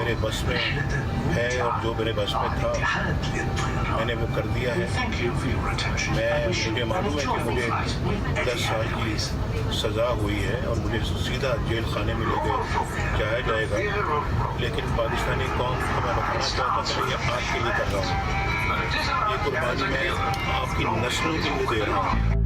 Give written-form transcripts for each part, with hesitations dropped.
मेरे बस में है और जो मेरे बस में था मैंने वो कर दिया है। मुझे मालूम है कि मुझे 10 साल की सज़ा हुई है और मुझे सीधा जेल खाने में लेके जाया जाएगा, लेकिन पाकिस्तानी कौम को मैं बताना चाहता हूँ कि ये आपके लिए कर रहा हूँ, ये कुर्बानी मैं आपकी नस्लों के लिए दे रहा हूँ।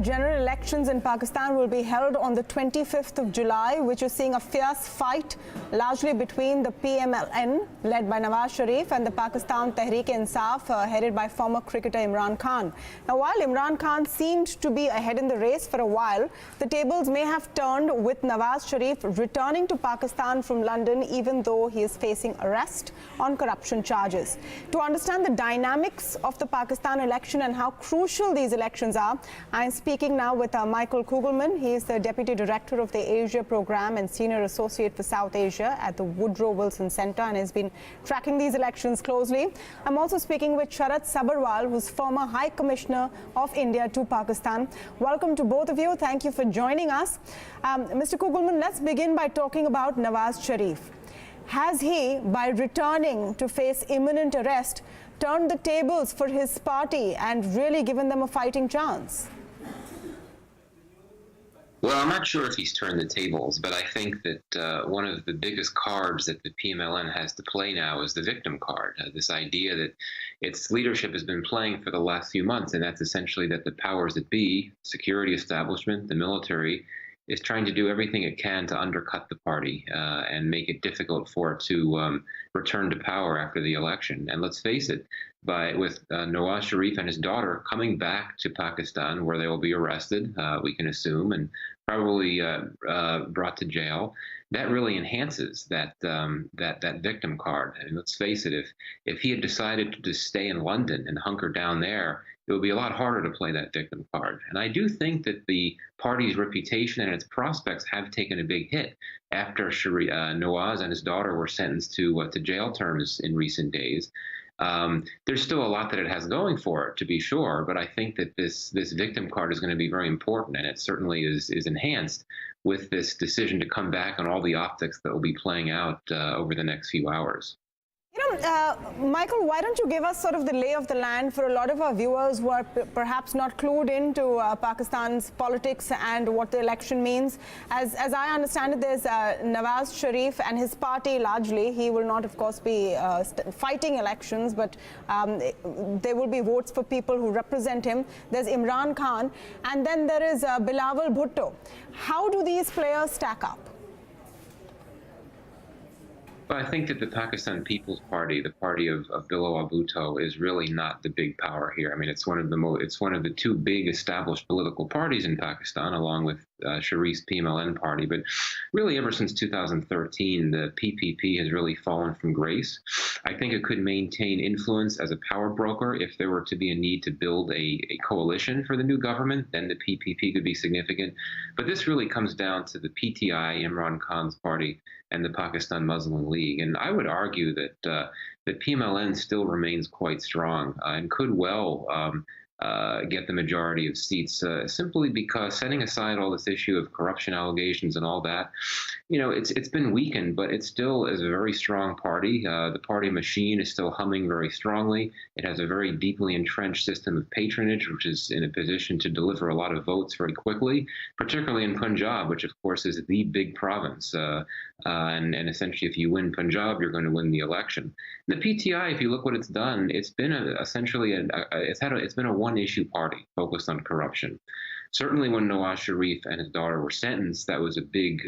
General elections in Pakistan will be held on the 25th of July, which is seeing a fierce fight largely between the PMLN, led by Nawaz Sharif, and the Pakistan Tehreek-e-Insaf, headed by former cricketer Imran Khan. Now, while Imran Khan seemed to be ahead in the race for a while, the tables may have turned with Nawaz Sharif returning to Pakistan from London, even though he is facing arrest on corruption charges. To understand the dynamics of the Pakistan election and how crucial these elections are, I'm speaking now with Michael Kugelman. He is the Deputy Director of the Asia Program and Senior Associate for South Asia at the Woodrow Wilson Center and has been tracking these elections closely. I'm also speaking with Sharat Sabharwal, who's former High Commissioner of India to Pakistan. Welcome to both of you. Thank you for joining us. Mr. Kugelman, let's begin by talking about Nawaz Sharif. Has he, by returning to face imminent arrest, turned the tables for his party and really given them a fighting chance? Well, I'm not sure if he's turned the tables, but I think that one of the biggest cards that the PMLN has to play now is the victim card. This idea that its leadership has been playing for the last few months, and that's essentially that the powers that be, security establishment, the military, is trying to do everything it can to undercut the party and make it difficult for it to return to power after the election. And let's face it, with Nawaz Sharif and his daughter coming back to Pakistan, where they will be arrested, we can assume, and probably brought to jail, that really enhances that victim card. And let's face it, if he had decided to just stay in London and hunker down there, it would be a lot harder to play that victim card. And I do think that the party's reputation and its prospects have taken a big hit after Nawaz and his daughter were sentenced to jail terms in recent days. There's still a lot that it has going for it, to be sure, but I think that this victim card is going to be very important, and it certainly is enhanced with this decision to come back on all the optics that will be playing out over the next few hours. Michael, why don't you give us sort of the lay of the land for a lot of our viewers who are perhaps not clued into Pakistan's politics and what the election means. As I understand it, there's Nawaz Sharif and his party largely. He will not, of course, be fighting elections, but there will be votes for people who represent him. There's Imran Khan, and then there is Bilawal Bhutto. How do these players stack up? But I think that the Pakistan People's Party, the party of Bilawal Bhutto, is really not the big power here. I mean, it's one of the two big established political parties in Pakistan, along with Sharif's PMLN party. But really, ever since 2013, the PPP has really fallen from grace. I think it could maintain influence as a power broker if there were to be a need to build a coalition for the new government. Then the PPP could be significant. But this really comes down to the PTI, Imran Khan's party, and the Pakistan Muslim League. And I would argue that that PMLN still remains quite strong and could well get the majority of seats simply because, setting aside all this issue of corruption allegations and all that, it's been weakened, but it still is a very strong party. The party machine is still humming very strongly. It has a very deeply entrenched system of patronage, which is in a position to deliver a lot of votes very quickly, particularly in Punjab, which of course is the big province. And essentially, if you win Punjab, you're going to win the election. The PTI, if you look what it's done, it's been it's been a one-issue party focused on corruption. Certainly, when Nawaz Sharif and his daughter were sentenced, that was a big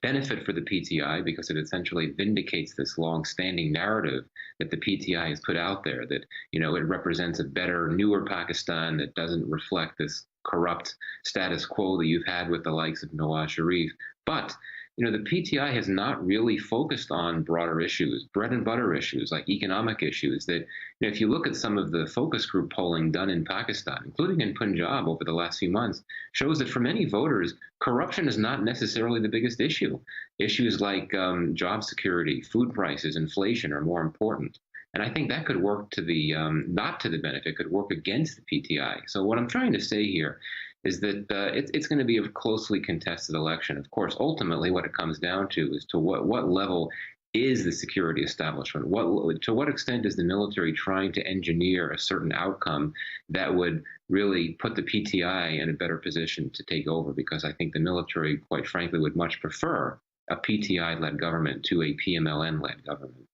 benefit for the PTI, because it essentially vindicates this long-standing narrative that the PTI has put out there, that it represents a better, newer Pakistan that doesn't reflect this corrupt status quo that you've had with the likes of Nawaz Sharif. But the PTI has not really focused on broader issues, bread and butter issues like economic issues that, if you look at some of the focus group polling done in Pakistan, including in Punjab over the last few months, shows that for many voters, corruption is not necessarily the biggest issue. Issues like job security, food prices, inflation are more important. And I think that could work to the, not to the benefit, could work against the PTI. So what I'm trying to say here is that it's going to be a closely contested election. Of course, ultimately, what it comes down to is to what level is the security establishment? To what extent is the military trying to engineer a certain outcome that would really put the PTI in a better position to take over? Because I think the military, quite frankly, would much prefer a PTI-led government to a PMLN-led government.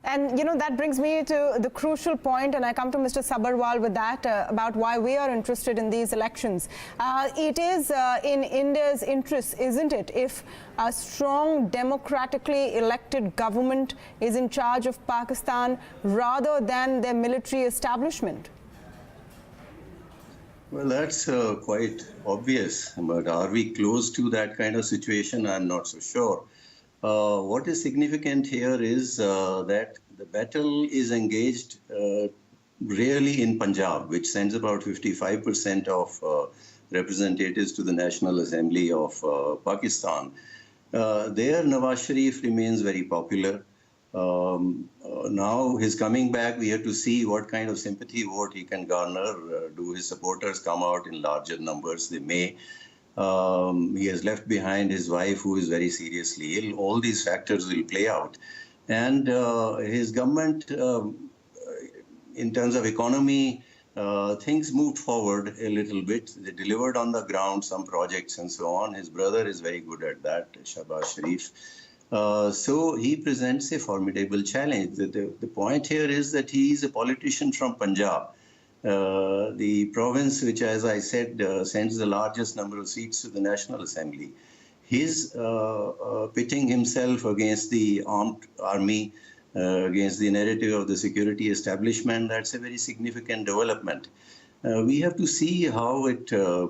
And, that brings me to the crucial point, and I come to Mr. Sabharwal with that, about why we are interested in these elections. It is in India's interest, isn't it, if a strong, democratically elected government is in charge of Pakistan rather than their military establishment? Well, that's quite obvious, but are we close to that kind of situation? I'm not so sure. What is significant here is that the battle is engaged really in Punjab, which sends about 55% of representatives to the National Assembly of Pakistan. There, Nawaz Sharif remains very popular. Now he's coming back. We have to see what kind of sympathy vote he can garner. Do his supporters come out in larger numbers? They may. He has left behind his wife, who is very seriously ill. All these factors will play out. And his government, in terms of economy, things moved forward a little bit. They delivered on the ground some projects and so on. His brother is very good at that, Shahbaz Sharif. So he presents a formidable challenge. The point here is that he is a politician from Punjab. The province, which, as I said, sends the largest number of seats to the National Assembly. He's pitting himself against the armed army, against the narrative of the security establishment. That's a very significant development. We have to see how it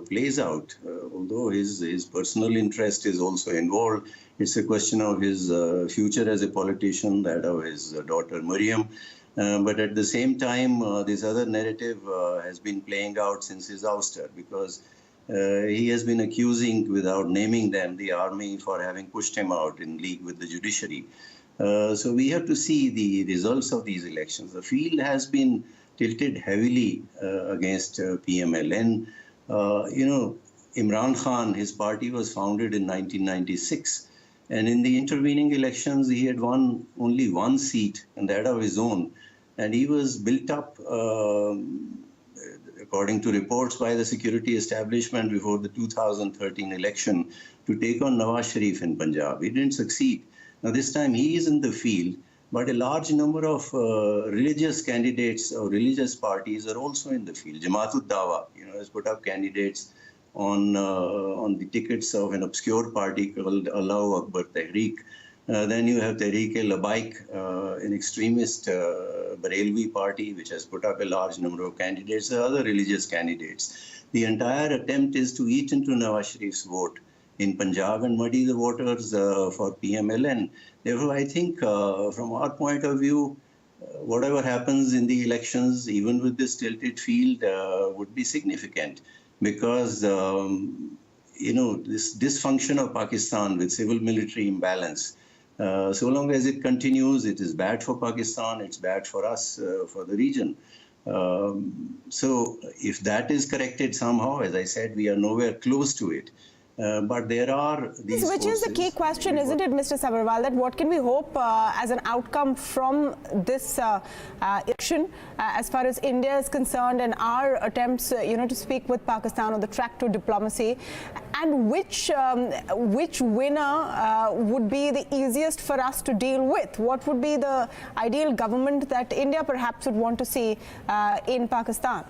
plays out. Although his personal interest is also involved, it's a question of his future as a politician, that of his daughter Mariam. But at the same time, this other narrative has been playing out since his ouster, because he has been accusing, without naming them, the army for having pushed him out in league with the judiciary. So we have to see the results of these elections. The field has been tilted heavily against PMLN. Imran Khan, his party was founded in 1996. And in the intervening elections, he had won only one seat, and that of his own. And he was built up, according to reports by the security establishment before the 2013 election, to take on Nawaz Sharif in Punjab. He didn't succeed. Now, this time he is in the field, but a large number of religious candidates or religious parties are also in the field. Jamaat-ud-Dawa, has put up candidates on the tickets of an obscure party called Allahu Akbar Tehreek. Then you have Tehreek-e-Labbaik, an extremist Barelvi party, which has put up a large number of candidates, other religious candidates. The entire attempt is to eat into Nawaz Sharif's vote in Punjab and muddy the waters for PMLN. Therefore, I think from our point of view, whatever happens in the elections, even with this tilted field, would be significant because, this dysfunction of Pakistan with civil-military imbalance, so long as it continues, it is bad for Pakistan, it's bad for us, for the region. So if that is corrected somehow, as I said, we are nowhere close to it. But there are these Which is the key question, isn't it, Mr. Sabharwal, that what can we hope as an outcome from this election as far as India is concerned and our attempts, to speak with Pakistan on the track to diplomacy, and which winner would be the easiest for us to deal with? What would be the ideal government that India perhaps would want to see in Pakistan?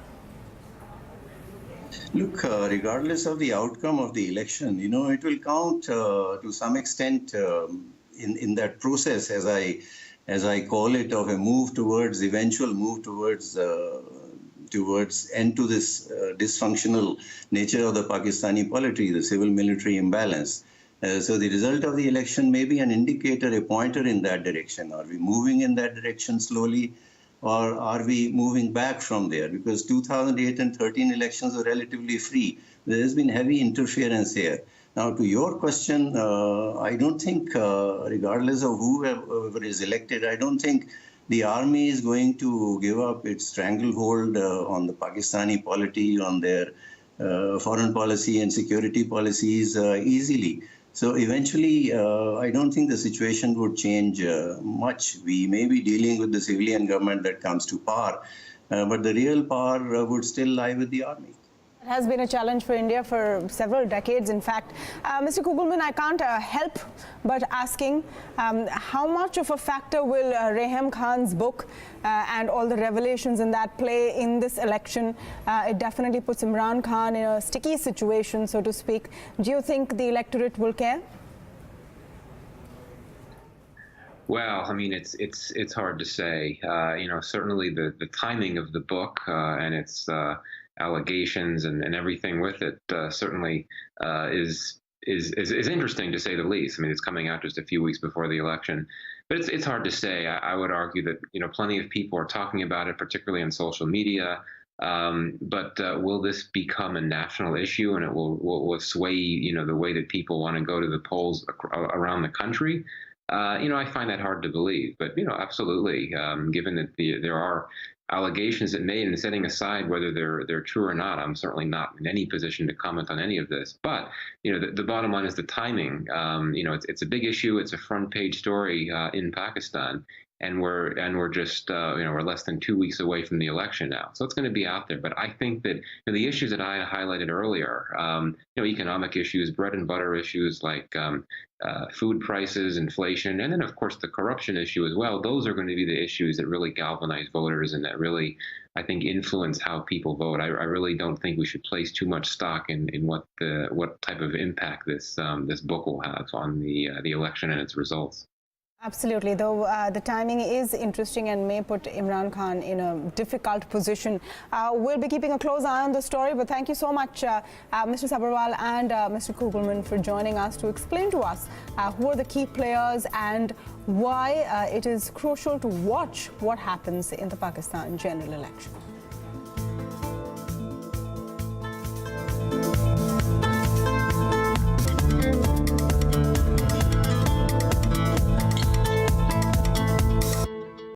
Look, regardless of the outcome of the election, it will count to some extent in that process, as I call it, of a eventual move towards end to this dysfunctional nature of the Pakistani polity, the civil-military imbalance. So the result of the election may be an indicator, a pointer in that direction. Are we moving in that direction slowly? Or are we moving back from there? Because 2008 and 13 elections were relatively free. There has been heavy interference here. Now, to your question, I don't think, regardless of whoever is elected, I don't think the army is going to give up its stranglehold on the Pakistani polity, on their foreign policy and security policies easily. So eventually, I don't think the situation would change much. We may be dealing with the civilian government that comes to power, but the real power would still lie with the army. It has been a challenge for India for several decades, in fact. Mr. Kugelman, I can't help but asking how much of a factor will Rahim Khan's book and all the revelations in that play in this election? It definitely puts Imran Khan in a sticky situation, so to speak. Do you think the electorate will care? Well, I mean, it's hard to say. Certainly the timing of the book and its allegations and everything with it certainly is interesting, to say the least. I mean, it's coming out just a few weeks before the election, but it's hard to say. I would argue that plenty of people are talking about it, particularly on social media. But will this become a national issue, and it will sway the way that people want to go to the polls around the country? I find that hard to believe. But absolutely, given that there are allegations that made, and setting aside whether they're true or not, I'm certainly not in any position to comment on any of this. But the bottom line is the timing. It's a big issue. It's a front page story in Pakistan, and we're just we're less than 2 weeks away from the election now. So it's going to be out there. But I think that the issues that I highlighted earlier, economic issues, bread and butter issues like food prices, inflation, and then of course the corruption issue as well. Those are going to be the issues that really galvanize voters and that really, I think, influence how people vote. I really don't think we should place too much stock in what type of impact this book will have on the election and its results. Absolutely, though the timing is interesting and may put Imran Khan in a difficult position. We'll be keeping a close eye on the story, but thank you so much, Mr. Sabharwal and Mr. Kugelman, for joining us to explain to us who are the key players and why it is crucial to watch what happens in the Pakistan general election.